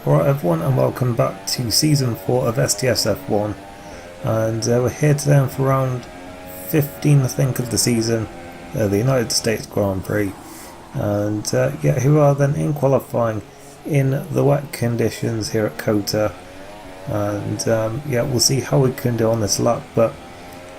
Alright everyone, and welcome back to Season 4 of STSF1, and we're here today for round 15 I think of the season, the United States Grand Prix, and here we are then in qualifying in the wet conditions here at Kota, and we'll see how we can do on this lap, but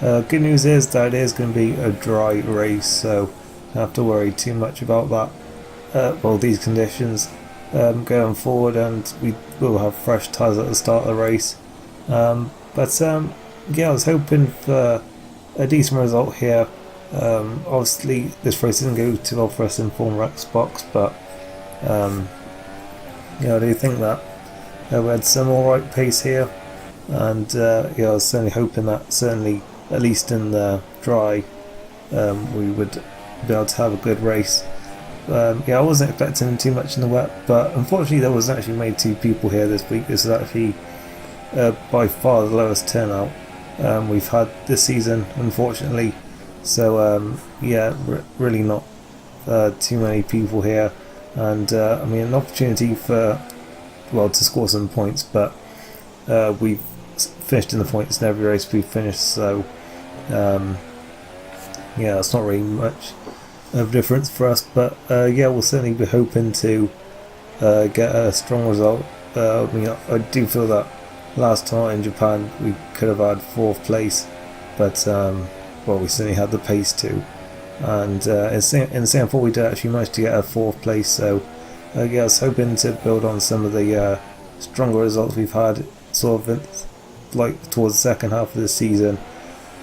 good news is that it is going to be a dry race, so don't have to worry too much about that, these conditions. Going forward, and we will have fresh tyres at the start of the race. I was hoping for a decent result here. Obviously, this race doesn't go too well for us in Formula Xbox, but I do think that we had some alright pace here, and I was certainly hoping that at least in the dry, we would be able to have a good race. I wasn't expecting too much in the wet, but unfortunately there was actually made 2 people here this week. This is actually by far the lowest turnout we've had this season, unfortunately. So really not too many people here, and an opportunity for to score some points, but we've finished in the points in every race we've finished, so it's not really much of difference for us, but we'll certainly be hoping to get a strong result. I do feel that last time in Japan we could have had 4th place, but we certainly had the pace to, and in Singapore we did actually manage to get a 4th place, so I was hoping to build on some of the stronger results we've had sort of towards the second half of the season.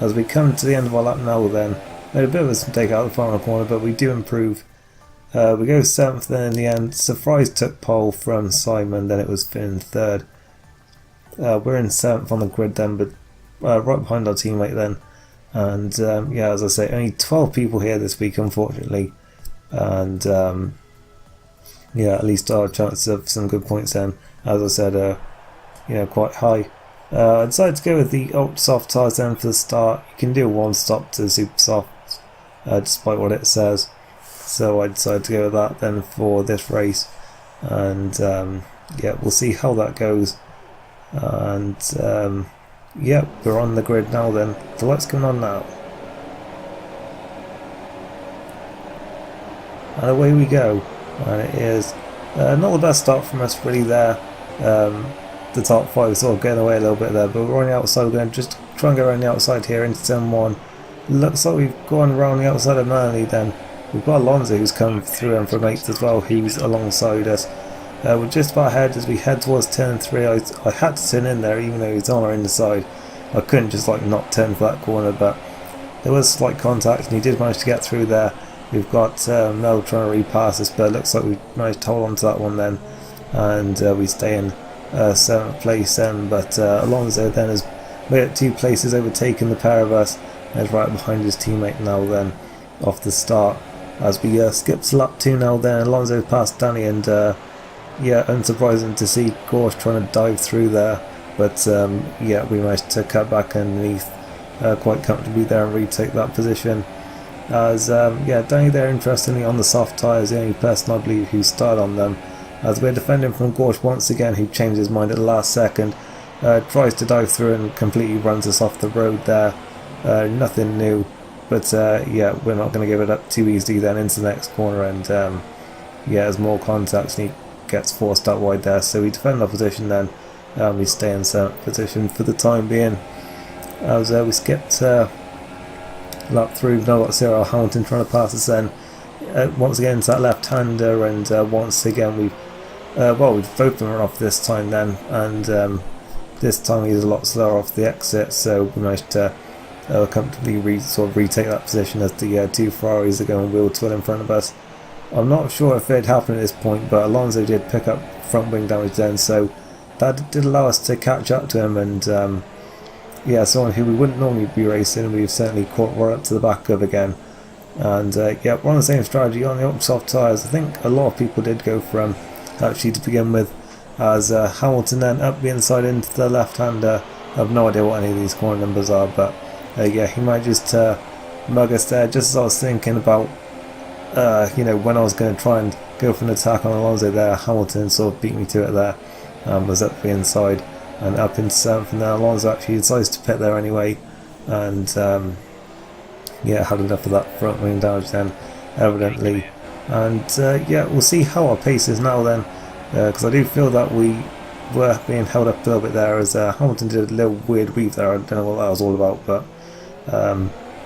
As we come to the end of our lap now, then made a bit of a mistake out of the final corner, but we do improve. We go 7th, then in the end, Surprise took pole from Simon, then it was Finn in 3rd. We're in 7th on the grid then, but right behind our teammate then. And as I say, only 12 people here this week, unfortunately. And at least our chances of some good points then, as I said, quite high. I decided to go with the ultra soft tyres then for the start. You can do one stop to super soft, despite what it says. So I decided to go with that then for this race, and we'll see how that goes. And we're on the grid now then. So what's going on now? And away we go. And it is not the best start from us really there. The top 5 sort of getting away a little bit there, but we're on the outside. We're going to just try and go around the outside here into turn 1. Looks like we've gone around the outside of Manley then. We've got Alonso who's come through and from 8th as well, who's alongside us. We're just about ahead as we head towards turn 3. I had to turn in there even though he's on our inside. I couldn't just not turn for that corner, but there was slight contact and he did manage to get through there. We've got Mel trying to repass us, but it looks like we managed to hold on to that one then, and we stay in 7th place then, but Alonso then has made it 2 places, overtaken the pair of us, and is right behind his teammate now then off the start. As we skip to lap 2 now then, Alonso passed Danny, and unsurprising to see Gorsh trying to dive through there, but we managed to cut back underneath quite comfortably there and retake that position. As Danny there, interestingly, on the soft tyres, the only person I believe who started on them, as we're defending from Gorsh once again, who changed his mind at the last second, tries to dive through and completely runs us off the road there. Nothing new, but we're not going to give it up too easily then into the next corner, and there's more contacts and he gets forced out wide there, so we defend our position then, we stay in 7th position for the time being. As we skipped lap 3, we've now got Cyril Hamilton trying to pass us then. Once again to that left-hander, and once again we've both of them are off this time then, and this time he's a lot slower off the exit, so we managed to comfortably retake that position as the 2 Ferraris are going wheel to wheel in front of us. I'm not sure if it happened at this point, but Alonso did pick up front wing damage then, so that did allow us to catch up to him, and someone who we wouldn't normally be racing, we've certainly caught right up to the back of again. And we're on the same strategy on the ultra soft tyres. I think a lot of people did go for him actually to begin with, as Hamilton then up the inside into the left-hander. I have no idea what any of these corner numbers are, but he manages to mug us there just as I was thinking about when I was going to try and go for an attack on Alonso there. Hamilton sort of beat me to it there, was up the inside and up into 7th, and then Alonso actually decides to pit there anyway, and yeah, had enough of that front wing damage then, evidently. And yeah, we'll see how our pace is now then, because I do feel that we were being held up a little bit there as Hamilton did a little weird weave there. I don't know what that was all about, but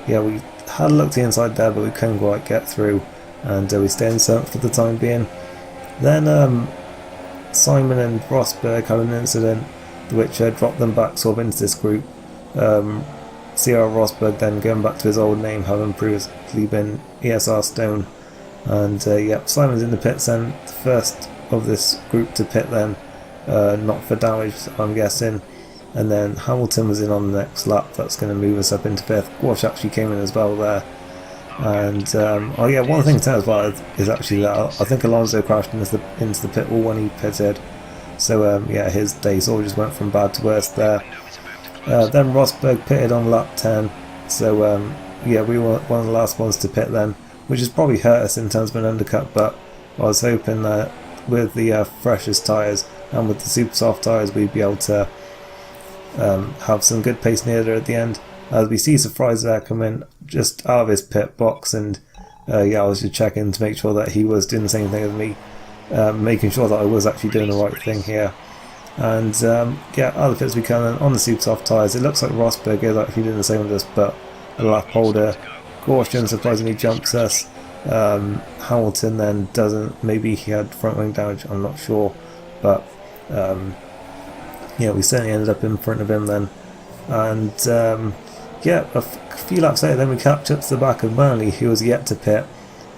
yeah, we had a look to the inside there, but we couldn't quite get through, and we stayed in 7th for the time being. Then Simon and Rosberg had an incident which dropped them back sort of into this group. C.R. Rosberg then going back to his old name, having previously been ESR Stone. And yeah, Simon's in the pits then, the first of this group to pit then, not for damage I'm guessing. And then Hamilton was in on the next lap. That's going to move us up into 5th. Walsh actually came in as well there. And oh yeah, one thing to tell as well is actually that I think Alonso crashed into the pit wall when he pitted. So yeah, his day sort of just went from bad to worse there. Then Rosberg pitted on lap 10. So yeah, we were one of the last ones to pit then, which has probably hurt us in terms of an undercut. But I was hoping that with the freshest tyres and with the super soft tyres, we'd be able to have some good pace near there at the end. As we see Surprise there come in just out of his pit box, and yeah, I was just checking to make sure that he was doing the same thing as me, making sure that I was actually doing the right thing here. And yeah, out of the pits we come in on the super soft tyres. It looks like Rosberg is actually doing the same with us, but a lap holder. Caution surprisingly jumps us. Hamilton then doesn't. Maybe he had front wing damage, I'm not sure, but yeah, we certainly ended up in front of him then. And yeah, a few laps later then we catch up to the back of Burnley, who was yet to pit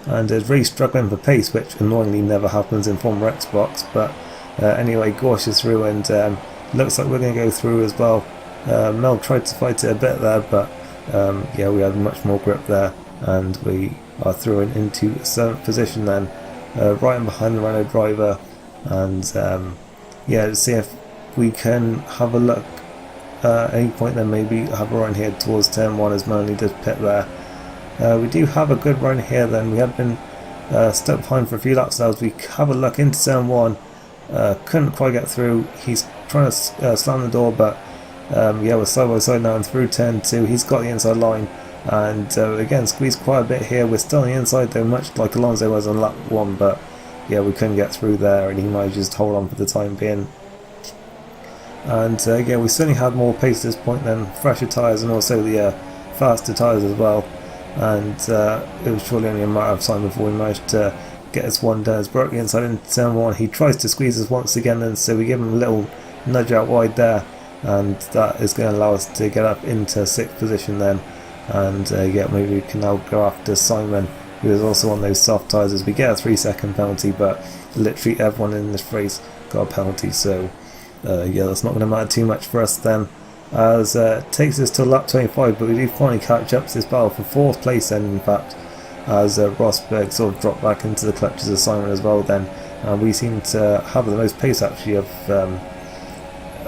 and is really struggling for pace, which annoyingly never happens in Formula X box. But anyway, Gorsh is through, and looks like we're going to go through as well. Mel tried to fight it a bit there, but yeah, we had much more grip there, and we are through into 7th position then, right in behind the Renault driver. And yeah, to see if we can have a look at any point then, maybe have a run here towards turn 1 as Manley does pit there. We do have a good run here then. We have been stuck behind for a few laps now as we have a look into turn 1. Couldn't quite get through. He's trying to slam the door, but yeah, we're side by side now and through turn 2. He's got the inside line, and again squeezed quite a bit here. We're still on the inside though, much like Alonso was on lap 1, but yeah, we couldn't get through there, and he managed to hold on for the time being. And yeah, we certainly had more pace at this point then, fresher tyres and also the faster tyres as well. And it was surely only a matter of time before we managed to get us one done. As broke the inside into turn 1, he tries to squeeze us once again, and so we give him a little nudge out wide there, and that is going to allow us to get up into 6th position then. And yeah, maybe we can now go after Simon, who is also on those soft tyres, as we get a 3-second penalty, but literally everyone in this race got a penalty, so yeah, that's not going to matter too much for us then, as it takes us to lap 25, but we do finally catch up to this battle for 4th place then, in fact, as Rosberg sort of dropped back into the clutches of Simon as well then. We seem to have the most pace actually of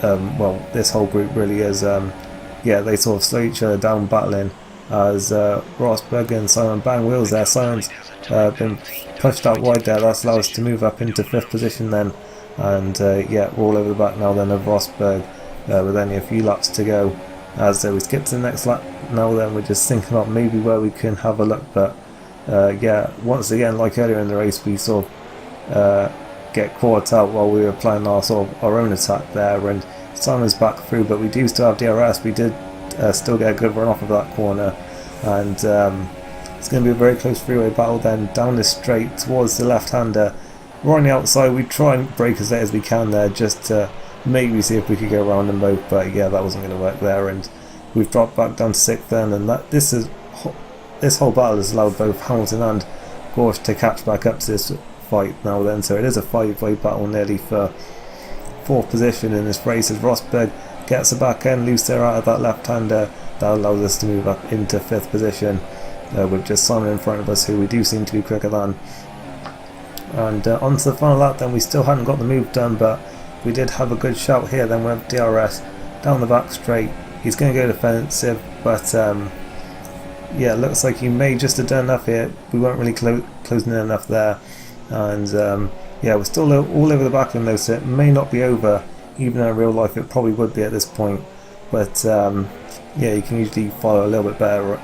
well, this whole group really is. Yeah, they sort of slow each other down battling, as Rosberg and Simon bang wheels there. Simon's been pushed out wide there. That's allowed us to move up into 5th position then. And yeah, we're all over the back now then of Rosberg, with only a few laps to go. As we skip to the next lap now then, we're just thinking about maybe where we can have a look, but yeah, once again, like earlier in the race, we sort of get caught out while we were planning our own attack there, and Simon's back through, but we do still have DRS. We did still get a good run off of that corner, and it's going to be a very close freeway battle then, down this straight towards the left-hander. We're on the outside. We try and brake as late as we can there, just to maybe see if we could go around them both, but yeah, that wasn't going to work there, and we've dropped back down to 6th then, and this whole battle has allowed both Hamilton and Gorsh to catch back up to this fight now then, so it is a 5-way battle nearly for 4th position in this race, as Rosberg gets the back end loose there out of that left-hander. That allows us to move up into 5th position, with just Simon in front of us, who we do seem to be quicker than. And onto the final lap then, we still hadn't got the move done, but we did have a good shout here then with DRS down the back straight. He's going to go defensive, but yeah, it looks like he may just have done enough here. We weren't really closing in enough there, and yeah, we're still all over the back of them though, so it may not be over, even though in real life it probably would be at this point. But yeah, you can usually follow a little bit better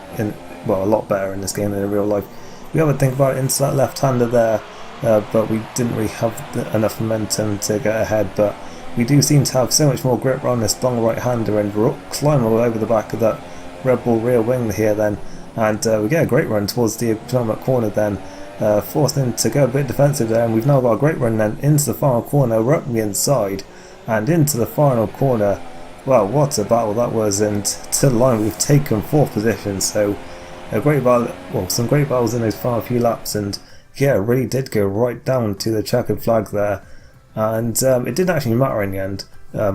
well, a lot better in this game than in real life. We have to think about it into that left-hander there, but we didn't really have enough momentum to get ahead. But we do seem to have so much more grip around this long right-hander, and we're climbing all over the back of that Red Bull rear wing here then, and we get a great run towards the penultimate corner then, forcing to go a bit defensive there, and we've now got a great run then into the final corner, we're up the inside, and into the final corner. Well, what a battle that was, and to the line we've taken 4th position, so a great battle, well, some great battles in those final few laps, and yeah, it really did go right down to the checkered flag there, and it didn't actually matter in the end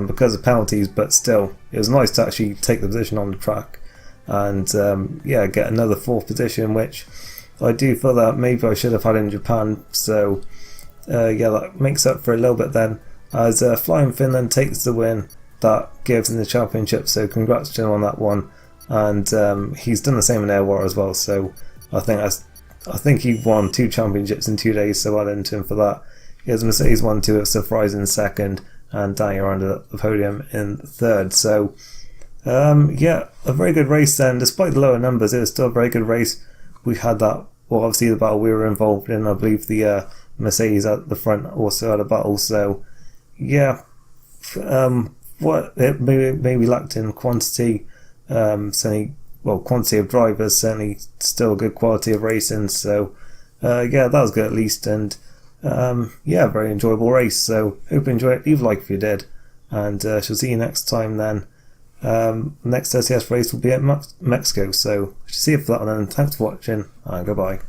because of penalties, but still, it was nice to actually take the position on the track, and yeah, get another 4th position, which I do feel that maybe I should have had in Japan, so yeah, that makes up for a little bit then, as Flying Finland takes the win. That gives him the championship, so congrats to him on that one, and he's done the same in Air War as well, so I think he won 2 championships in 2 days, so well done to him for that. He has Mercedes 1-2 at Surprise in 2nd, and Daniel around the podium in 3rd, so yeah, a very good race then. Despite the lower numbers, it was still a very good race. We had that, well, obviously the battle we were involved in, I believe the Mercedes at the front also had a battle, so yeah, what it maybe lacked in quantity, certainly, well, quantity of drivers, certainly still good quality of racing, so yeah, that was good at least, and yeah, very enjoyable race, so hope you enjoy it, leave a like if you did, and shall see you next time then. Next STS race will be at Mexico, so see you for that one, and thanks for watching, and goodbye.